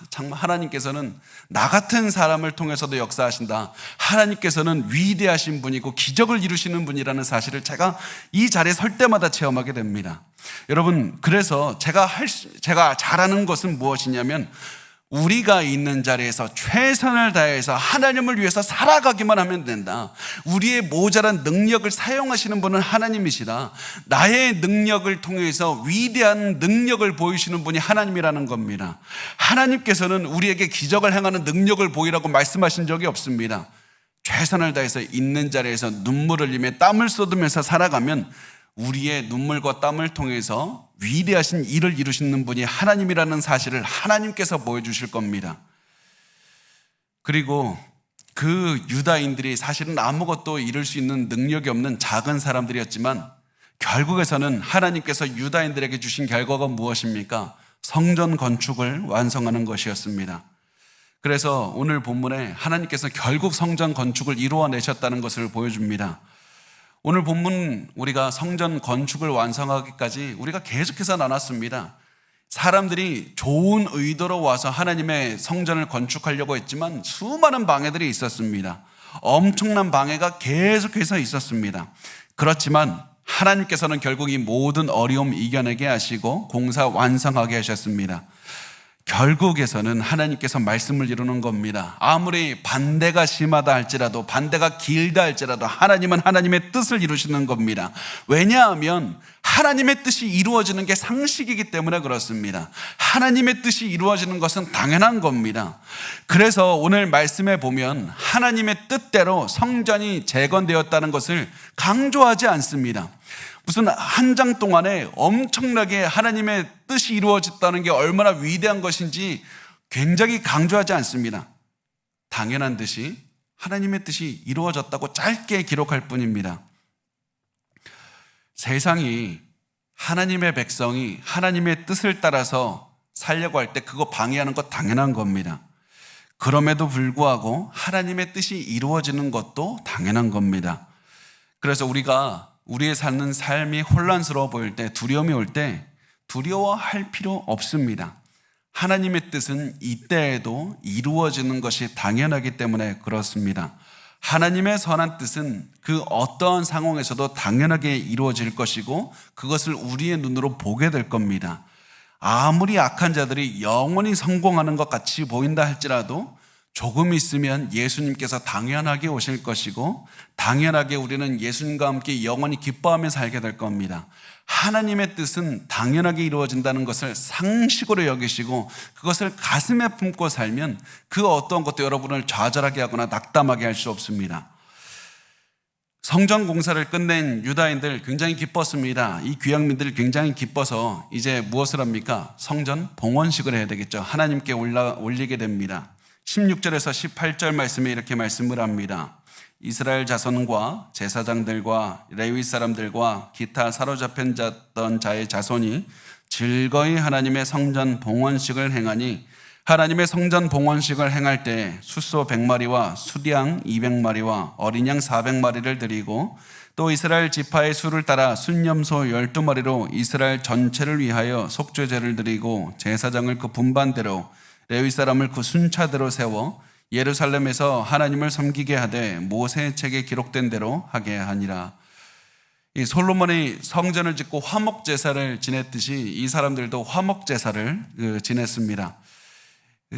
정말 하나님께서는 나 같은 사람을 통해서도 역사하신다. 하나님께서는 위대하신 분이고 기적을 이루시는 분이라는 사실을 제가 이 자리에 설 때마다 체험하게 됩니다. 여러분, 그래서 제가 잘하는 것은 무엇이냐면 우리가 있는 자리에서 최선을 다해서 하나님을 위해서 살아가기만 하면 된다. 우리의 모자란 능력을 사용하시는 분은 하나님이시다. 나의 능력을 통해서 위대한 능력을 보이시는 분이 하나님이라는 겁니다. 하나님께서는 우리에게 기적을 행하는 능력을 보이라고 말씀하신 적이 없습니다. 최선을 다해서 있는 자리에서 눈물을 흘리며 땀을 쏟으면서 살아가면 우리의 눈물과 땀을 통해서 위대하신 일을 이루시는 분이 하나님이라는 사실을 하나님께서 보여주실 겁니다. 그리고 그 유다인들이 사실은 아무것도 이룰 수 있는 능력이 없는 작은 사람들이었지만 결국에서는 하나님께서 유다인들에게 주신 결과가 무엇입니까? 성전 건축을 완성하는 것이었습니다. 그래서 오늘 본문에 하나님께서 결국 성전 건축을 이루어내셨다는 것을 보여줍니다. 오늘 본문 우리가 성전 건축을 완성하기까지 우리가 계속해서 나눴습니다. 사람들이 좋은 의도로 와서 하나님의 성전을 건축하려고 했지만 수많은 방해들이 있었습니다. 엄청난 방해가 계속해서 있었습니다. 그렇지만 하나님께서는 결국 이 모든 어려움 이겨내게 하시고 공사 완성하게 하셨습니다. 결국에서는 하나님께서 말씀을 이루는 겁니다. 아무리 반대가 심하다 할지라도, 반대가 길다 할지라도 하나님은 하나님의 뜻을 이루시는 겁니다. 왜냐하면 하나님의 뜻이 이루어지는 게 상식이기 때문에 그렇습니다. 하나님의 뜻이 이루어지는 것은 당연한 겁니다. 그래서 오늘 말씀에 보면 하나님의 뜻대로 성전이 재건되었다는 것을 강조하지 않습니다. 무슨 한 장 동안에 엄청나게 하나님의 뜻이 이루어졌다는 게 얼마나 위대한 것인지 굉장히 강조하지 않습니다. 당연한 듯이 하나님의 뜻이 이루어졌다고 짧게 기록할 뿐입니다. 세상이 하나님의 백성이 하나님의 뜻을 따라서 살려고 할 때 그거 방해하는 거 당연한 겁니다. 그럼에도 불구하고 하나님의 뜻이 이루어지는 것도 당연한 겁니다. 그래서 우리가 우리의 사는 삶이 혼란스러워 보일 때, 두려움이 올 때 두려워할 필요 없습니다. 하나님의 뜻은 이때에도 이루어지는 것이 당연하기 때문에 그렇습니다. 하나님의 선한 뜻은 그 어떠한 상황에서도 당연하게 이루어질 것이고 그것을 우리의 눈으로 보게 될 겁니다. 아무리 악한 자들이 영원히 성공하는 것 같이 보인다 할지라도 조금 있으면 예수님께서 당연하게 오실 것이고 당연하게 우리는 예수님과 함께 영원히 기뻐하며 살게 될 겁니다. 하나님의 뜻은 당연하게 이루어진다는 것을 상식으로 여기시고 그것을 가슴에 품고 살면 그 어떤 것도 여러분을 좌절하게 하거나 낙담하게 할 수 없습니다. 성전 공사를 끝낸 유다인들 굉장히 기뻤습니다. 이 귀향민들이 굉장히 기뻐서 이제 무엇을 합니까? 성전 봉헌식을 해야 되겠죠. 하나님께 올리게 됩니다. 16절에서 18절 말씀에 이렇게 말씀을 합니다. 이스라엘 자손과 제사장들과 레위 사람들과 기타 사로잡혔던 자의 자손이 즐거이 하나님의 성전 봉헌식을 행하니 하나님의 성전 봉헌식을 행할 때 숫소 100마리와 수양 200마리와 어린 양 400마리를 드리고 또 이스라엘 지파의 수를 따라 순염소 12마리로 이스라엘 전체를 위하여 속죄제를 드리고 제사장을 그 분반대로 레위 사람을 그 순차대로 세워 예루살렘에서 하나님을 섬기게 하되 모세의 책에 기록된 대로 하게 하니라. 이 솔로몬이 성전을 짓고 화목 제사를 지냈듯이 이 사람들도 화목 제사를 지냈습니다.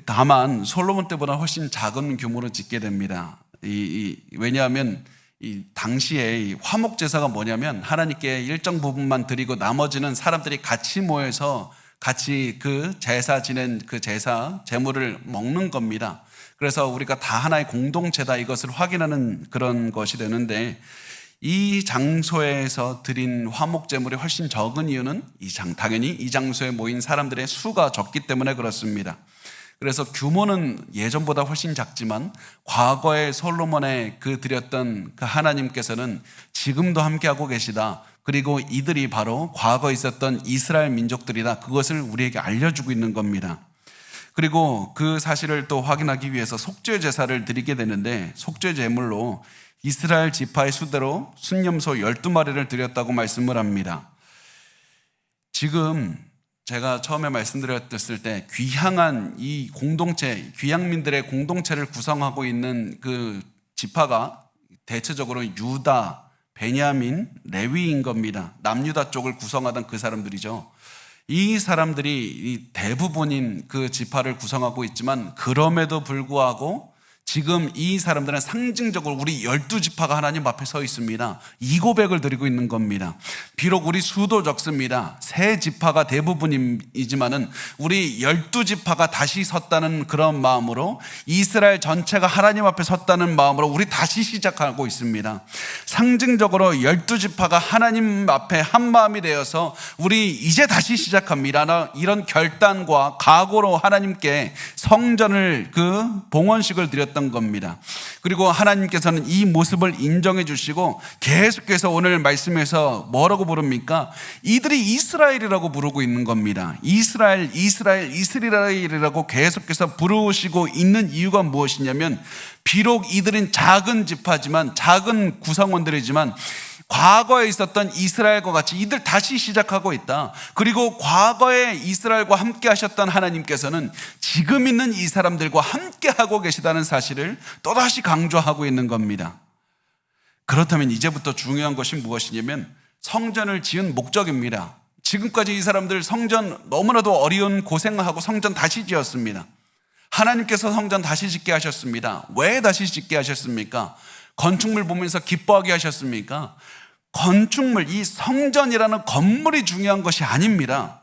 다만 솔로몬 때보다 훨씬 작은 규모로 짓게 됩니다. 왜냐하면 이 당시에 이 화목 제사가 뭐냐면 하나님께 일정 부분만 드리고 나머지는 사람들이 같이 모여서 같이 그 제사 지낸 그 제사 제물을 먹는 겁니다. 그래서 우리가 다 하나의 공동체다 이것을 확인하는 그런 것이 되는데 이 장소에서 드린 화목 제물이 훨씬 적은 이유는 당연히 이 장소에 모인 사람들의 수가 적기 때문에 그렇습니다. 그래서 규모는 예전보다 훨씬 작지만 과거에 솔로몬에 드렸던 그 하나님께서는 지금도 함께하고 계시다. 그리고 이들이 바로 과거에 있었던 이스라엘 민족들이다. 그것을 우리에게 알려주고 있는 겁니다. 그리고 그 사실을 또 확인하기 위해서 속죄 제사를 드리게 되는데 속죄 제물로 이스라엘 지파의 수대로 순염소 12마리를 드렸다고 말씀을 합니다. 지금 제가 처음에 말씀드렸을 때 귀향한 이 공동체, 귀향민들의 공동체를 구성하고 있는 그 지파가 대체적으로 유다, 베냐민, 레위인 겁니다. 남유다 쪽을 구성하던 그 사람들이죠. 이 사람들이 대부분인 그 지파를 구성하고 있지만 그럼에도 불구하고 지금 이 사람들은 상징적으로 우리 12지파가 하나님 앞에 서 있습니다. 이 고백을 드리고 있는 겁니다. 비록 우리 수도 적습니다. 세 지파가 대부분이지만은 우리 12지파가 다시 섰다는 그런 마음으로 이스라엘 전체가 하나님 앞에 섰다는 마음으로 우리 다시 시작하고 있습니다. 상징적으로 12지파가 하나님 앞에 한 마음이 되어서 우리 이제 다시 시작합니다. 이런 결단과 각오로 하나님께 성전을 봉헌식을 드렸던 겁니다. 그리고 하나님께서는 이 모습을 인정해 주시고 계속해서 오늘 말씀에서 뭐라고 부릅니까? 이들이 이스라엘이라고 부르고 있는 겁니다. 이스라엘이라고 계속해서 부르시고 있는 이유가 무엇이냐면 비록 이들은 작은 지파지만 작은 구성원들이지만 과거에 있었던 이스라엘과 같이 이들 다시 시작하고 있다. 그리고 과거에 이스라엘과 함께 하셨던 하나님께서는 지금 있는 이 사람들과 함께 하고 계시다는 사실을 또다시 강조하고 있는 겁니다. 그렇다면 이제부터 중요한 것이 무엇이냐면 성전을 지은 목적입니다. 지금까지 이 사람들 성전 너무나도 어려운 고생하고 성전 다시 지었습니다. 하나님께서 성전 다시 짓게 하셨습니다. 왜 다시 짓게 하셨습니까? 건축물 보면서 기뻐하게 하셨습니까? 건축물, 이 성전이라는 건물이 중요한 것이 아닙니다.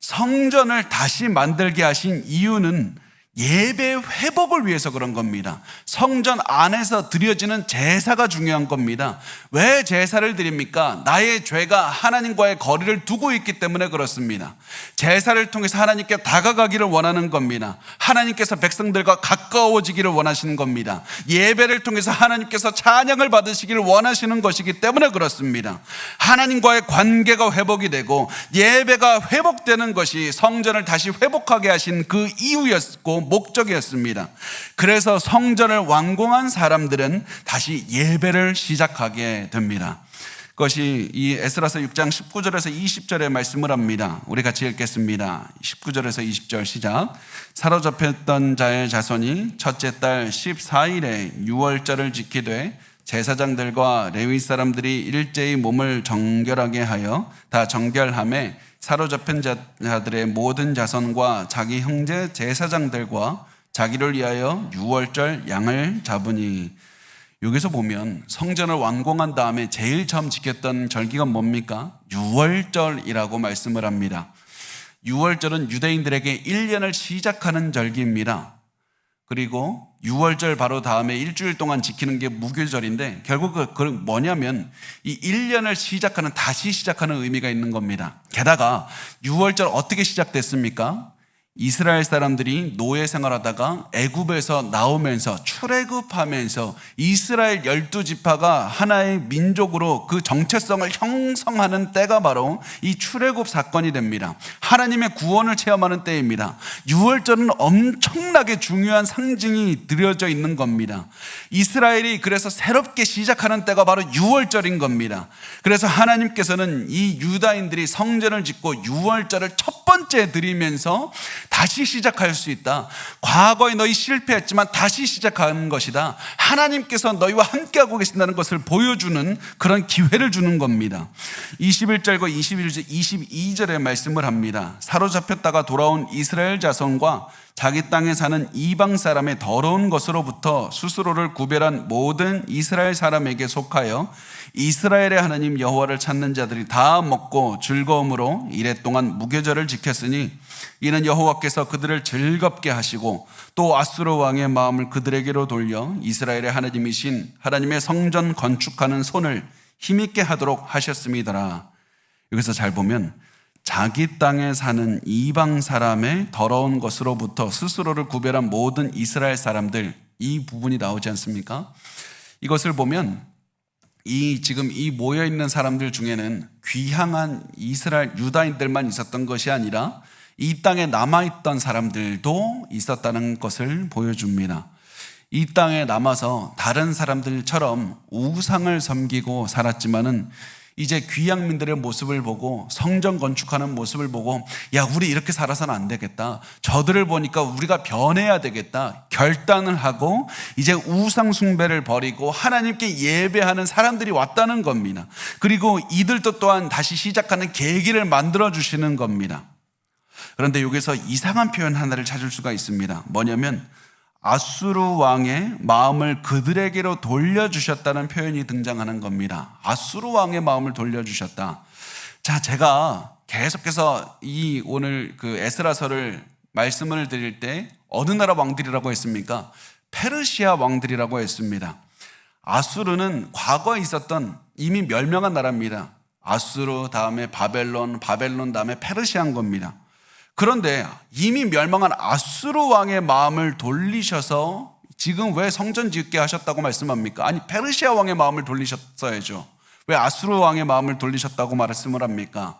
성전을 다시 만들게 하신 이유는 예배 회복을 위해서 그런 겁니다. 성전 안에서 드려지는 제사가 중요한 겁니다. 왜 제사를 드립니까? 나의 죄가 하나님과의 거리를 두고 있기 때문에 그렇습니다. 제사를 통해서 하나님께 다가가기를 원하는 겁니다. 하나님께서 백성들과 가까워지기를 원하시는 겁니다. 예배를 통해서 하나님께서 찬양을 받으시기를 원하시는 것이기 때문에 그렇습니다. 하나님과의 관계가 회복이 되고 예배가 회복되는 것이 성전을 다시 회복하게 하신 그 이유였고 목적이었습니다. 그래서 성전을 완공한 사람들은 다시 예배를 시작하게 됩니다. 그것이 이 에스라서 6장 19절에서 20절의 말씀을 합니다. 우리 같이 읽겠습니다. 19절에서 20절 시작. 사로잡혔던 자의 자손이 첫째 달 14일에 유월절을 지키되 제사장들과 레위 사람들이 일제히 몸을 정결하게 하여 다 정결함에 사로잡힌 자들의 모든 자손과 자기 형제 제사장들과 자기를 위하여 유월절 양을 잡으니. 여기서 보면 성전을 완공한 다음에 제일 처음 지켰던 절기가 뭡니까? 유월절이라고 말씀을 합니다. 유월절은 유대인들에게 1년을 시작하는 절기입니다. 그리고 유월절 바로 다음에 일주일 동안 지키는 게 무교절인데 결국 그건 뭐냐면 이 1년을 시작하는, 다시 시작하는 의미가 있는 겁니다. 게다가 유월절 어떻게 시작됐습니까? 이스라엘 사람들이 노예 생활하다가 애굽에서 나오면서 출애굽하면서 이스라엘 12지파가 하나의 민족으로 그 정체성을 형성하는 때가 바로 이 출애굽 사건이 됩니다. 하나님의 구원을 체험하는 때입니다. 유월절은 엄청나게 중요한 상징이 드려져 있는 겁니다. 이스라엘이 그래서 새롭게 시작하는 때가 바로 유월절인 겁니다. 그래서 하나님께서는 이 유다인들이 성전을 짓고 유월절을 첫 번째 드리면서 다시 시작할 수 있다. 과거에 너희 실패했지만 다시 시작하는 것이다. 하나님께서 너희와 함께하고 계신다는 것을 보여주는 그런 기회를 주는 겁니다. 21절과 22절의 말씀을 합니다. 사로잡혔다가 돌아온 이스라엘 자손과 자기 땅에 사는 이방 사람의 더러운 것으로부터 스스로를 구별한 모든 이스라엘 사람에게 속하여 이스라엘의 하나님 여호와를 찾는 자들이 다 먹고 즐거움으로 이래 동안 무교절을 지켰으니 이는 여호와께서 그들을 즐겁게 하시고 또 아수르 왕의 마음을 그들에게로 돌려 이스라엘의 하나님이신 하나님의 성전 건축하는 손을 힘있게 하도록 하셨음이더라. 여기서 잘 보면 자기 땅에 사는 이방 사람의 더러운 것으로부터 스스로를 구별한 모든 이스라엘 사람들, 이 부분이 나오지 않습니까? 이것을 보면 지금 이 모여있는 사람들 중에는 귀향한 이스라엘 유다인들만 있었던 것이 아니라 이 땅에 남아있던 사람들도 있었다는 것을 보여줍니다. 이 땅에 남아서 다른 사람들처럼 우상을 섬기고 살았지만은 이제 귀향민들의 모습을 보고 성전 건축하는 모습을 보고 야, 우리 이렇게 살아서는 안 되겠다. 저들을 보니까 우리가 변해야 되겠다. 결단을 하고 이제 우상 숭배를 버리고 하나님께 예배하는 사람들이 왔다는 겁니다. 그리고 이들도 또한 다시 시작하는 계기를 만들어 주시는 겁니다. 그런데 여기서 이상한 표현 하나를 찾을 수가 있습니다. 뭐냐면 아수르 왕의 마음을 그들에게로 돌려주셨다는 표현이 등장하는 겁니다. 아수르 왕의 마음을 돌려주셨다. 자, 제가 계속해서 오늘 그 에스라서를 말씀을 드릴 때 어느 나라 왕들이라고 했습니까? 페르시아 왕들이라고 했습니다. 아수르는 과거에 있었던 이미 멸명한 나라입니다. 아수르 다음에 바벨론 다음에 페르시아인 겁니다. 그런데 이미 멸망한 아수르 왕의 마음을 돌리셔서 지금 왜 성전 짓게 하셨다고 말씀합니까? 아니, 페르시아 왕의 마음을 돌리셨어야죠. 왜 아수르 왕의 마음을 돌리셨다고 말씀을 합니까?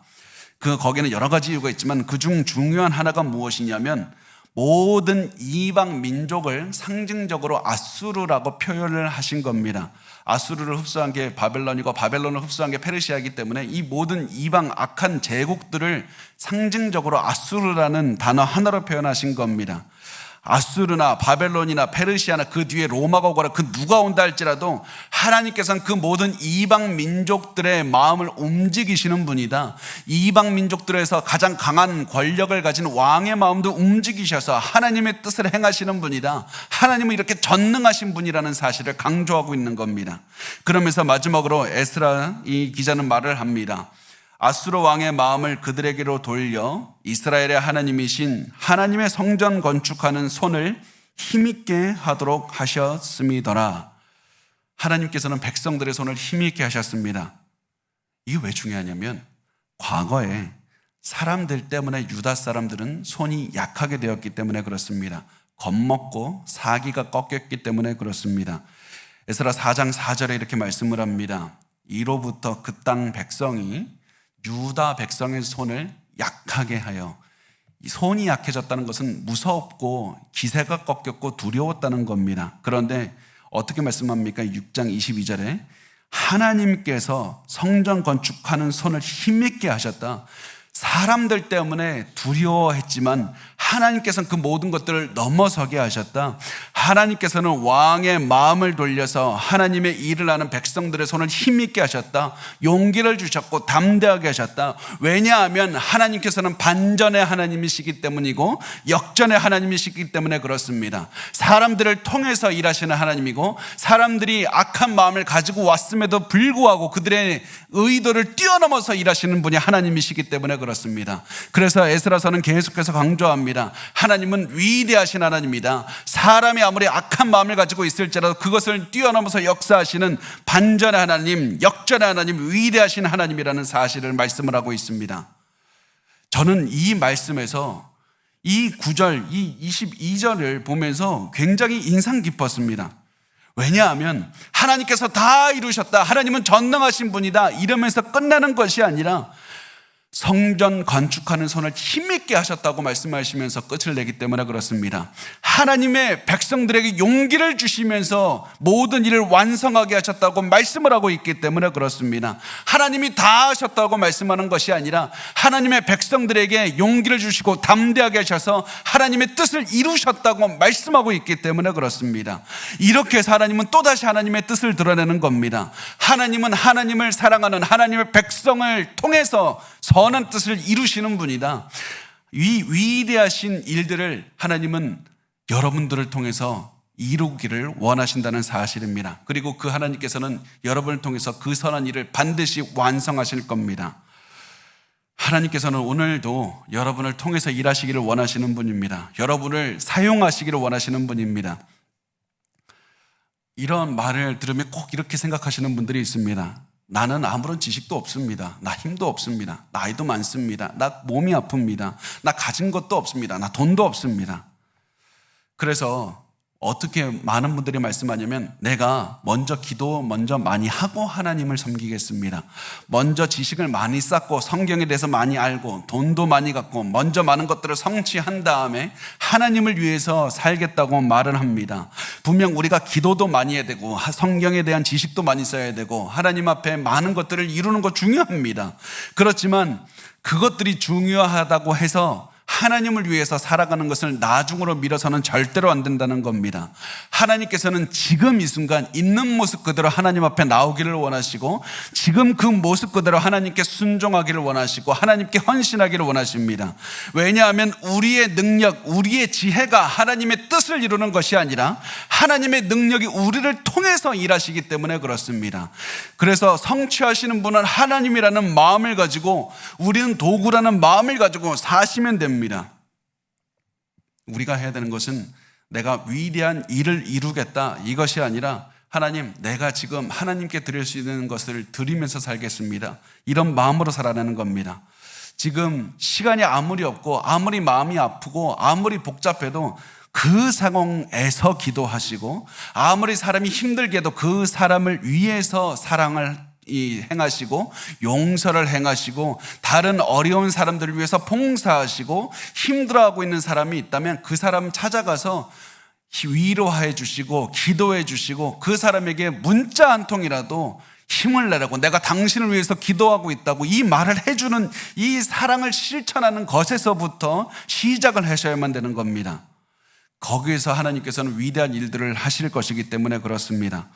거기에는 여러 가지 이유가 있지만 그중 중요한 하나가 무엇이냐면 모든 이방 민족을 상징적으로 아수르라고 표현을 하신 겁니다. 아수르를 흡수한 게 바벨론이고 바벨론을 흡수한 게 페르시아이기 때문에 이 모든 이방 악한 제국들을 상징적으로 아수르라는 단어 하나로 표현하신 겁니다. 아수르나 바벨론이나 페르시아나 그 뒤에 로마가 오거나 그 누가 온다 할지라도 하나님께서는 그 모든 이방 민족들의 마음을 움직이시는 분이다. 이방 민족들에서 가장 강한 권력을 가진 왕의 마음도 움직이셔서 하나님의 뜻을 행하시는 분이다. 하나님은 이렇게 전능하신 분이라는 사실을 강조하고 있는 겁니다. 그러면서 마지막으로 에스라 이 기자는 말을 합니다. 아수르 왕의 마음을 그들에게로 돌려 이스라엘의 하나님이신 하나님의 성전 건축하는 손을 힘있게 하도록 하셨음이더라. 하나님께서는 백성들의 손을 힘있게 하셨습니다. 이게 왜 중요하냐면 과거에 사람들 때문에 유다 사람들은 손이 약하게 되었기 때문에 그렇습니다. 겁먹고 사기가 꺾였기 때문에 그렇습니다. 에스라 4장 4절에 이렇게 말씀을 합니다. 이로부터 그 땅 백성이 유다 백성의 손을 약하게 하여, 이 손이 약해졌다는 것은 무섭고 기세가 꺾였고 두려웠다는 겁니다. 그런데 어떻게 말씀합니까? 6장 22절에 하나님께서 성전 건축하는 손을 힘있게 하셨다. 사람들 때문에 두려워했지만 하나님께서는 그 모든 것들을 넘어서게 하셨다. 하나님께서는 왕의 마음을 돌려서 하나님의 일을 하는 백성들의 손을 힘있게 하셨다. 용기를 주셨고 담대하게 하셨다. 왜냐하면 하나님께서는 반전의 하나님이시기 때문이고 역전의 하나님이시기 때문에 그렇습니다. 사람들을 통해서 일하시는 하나님이고 사람들이 악한 마음을 가지고 왔음에도 불구하고 그들의 의도를 뛰어넘어서 일하시는 분이 하나님이시기 때문에 그렇습니다. 그래서 에스라서는 계속해서 강조합니다. 하나님은 위대하신 하나님이다. 사람이 아무리 악한 마음을 가지고 있을지라도 그것을 뛰어넘어서 역사하시는 반전의 하나님, 역전의 하나님, 위대하신 하나님이라는 사실을 말씀을 하고 있습니다. 저는 이 말씀에서 이 9절, 이 22절을 보면서 굉장히 인상 깊었습니다. 왜냐하면 하나님께서 다 이루셨다, 하나님은 전능하신 분이다 이러면서 끝나는 것이 아니라 성전 건축하는 손을 힘있게 하셨다고 말씀하시면서 끝을 내기 때문에 그렇습니다. 하나님의 백성들에게 용기를 주시면서 모든 일을 완성하게 하셨다고 말씀을 하고 있기 때문에 그렇습니다. 하나님이 다 하셨다고 말씀하는 것이 아니라 하나님의 백성들에게 용기를 주시고 담대하게 하셔서 하나님의 뜻을 이루셨다고 말씀하고 있기 때문에 그렇습니다. 이렇게 해서 하나님은 또다시 하나님의 뜻을 드러내는 겁니다. 하나님은 하나님을 사랑하는 하나님의 백성을 통해서 선한 뜻을 이루시는 분이다. 이 위대하신 일들을 하나님은 여러분들을 통해서 이루기를 원하신다는 사실입니다. 그리고 그 하나님께서는 여러분을 통해서 그 선한 일을 반드시 완성하실 겁니다. 하나님께서는 오늘도 여러분을 통해서 일하시기를 원하시는 분입니다. 여러분을 사용하시기를 원하시는 분입니다. 이런 말을 들으면 꼭 이렇게 생각하시는 분들이 있습니다. 나는 아무런 지식도 없습니다. 나 힘도 없습니다. 나이도 많습니다. 나 몸이 아픕니다. 나 가진 것도 없습니다. 나 돈도 없습니다. 그래서 어떻게 많은 분들이 말씀하냐면 내가 먼저 기도 먼저 많이 하고 하나님을 섬기겠습니다. 먼저 지식을 많이 쌓고 성경에 대해서 많이 알고 돈도 많이 갖고 먼저 많은 것들을 성취한 다음에 하나님을 위해서 살겠다고 말을 합니다. 분명 우리가 기도도 많이 해야 되고 성경에 대한 지식도 많이 써야 되고 하나님 앞에 많은 것들을 이루는 거 중요합니다. 그렇지만 그것들이 중요하다고 해서 하나님을 위해서 살아가는 것을 나중으로 미뤄서는 절대로 안 된다는 겁니다. 하나님께서는 지금 이 순간 있는 모습 그대로 하나님 앞에 나오기를 원하시고 지금 그 모습 그대로 하나님께 순종하기를 원하시고 하나님께 헌신하기를 원하십니다. 왜냐하면 우리의 능력, 우리의 지혜가 하나님의 뜻을 이루는 것이 아니라 하나님의 능력이 우리를 통해서 일하시기 때문에 그렇습니다. 그래서 성취하시는 분은 하나님이라는 마음을 가지고 우리는 도구라는 마음을 가지고 사시면 됩니다. 우리가 해야 되는 것은 내가 위대한 일을 이루겠다 이것이 아니라 하나님, 내가 지금 하나님께 드릴 수 있는 것을 드리면서 살겠습니다. 이런 마음으로 살아내는 겁니다. 지금 시간이 아무리 없고 아무리 마음이 아프고 아무리 복잡해도 그 상황에서 기도하시고 아무리 사람이 힘들게 해도 그 사람을 위해서 사랑을 행하시고 용서를 행하시고 다른 어려운 사람들을 위해서 봉사하시고 힘들어하고 있는 사람이 있다면 그 사람 찾아가서 위로해 주시고 기도해 주시고 그 사람에게 문자 한 통이라도 힘을 내라고 내가 당신을 위해서 기도하고 있다고 이 말을 해주는 이 사랑을 실천하는 것에서부터 시작을 하셔야만 되는 겁니다. 거기에서 하나님께서는 위대한 일들을 하실 것이기 때문에 그렇습니다.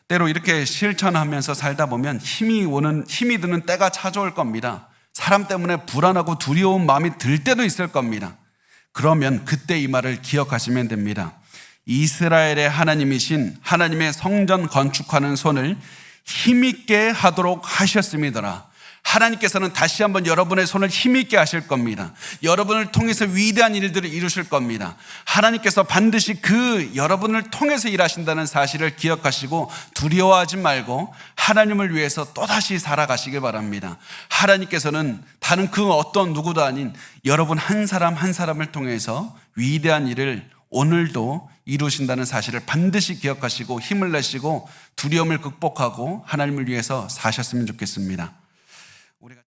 때로 이렇게 실천하면서 살다 보면 힘이 드는 때가 찾아올 겁니다. 사람 때문에 불안하고 두려운 마음이 들 때도 있을 겁니다. 그러면 그때 이 말을 기억하시면 됩니다. 이스라엘의 하나님이신 하나님의 성전 건축하는 손을 힘있게 하도록 하셨음이더라. 하나님께서는 다시 한번 여러분의 손을 힘있게 하실 겁니다. 여러분을 통해서 위대한 일들을 이루실 겁니다. 하나님께서 반드시 그 여러분을 통해서 일하신다는 사실을 기억하시고 두려워하지 말고 하나님을 위해서 또다시 살아가시길 바랍니다. 하나님께서는 다른 그 어떤 누구도 아닌 여러분 한 사람 한 사람을 통해서 위대한 일을 오늘도 이루신다는 사실을 반드시 기억하시고 힘을 내시고 두려움을 극복하고 하나님을 위해서 사셨으면 좋겠습니다. 우리가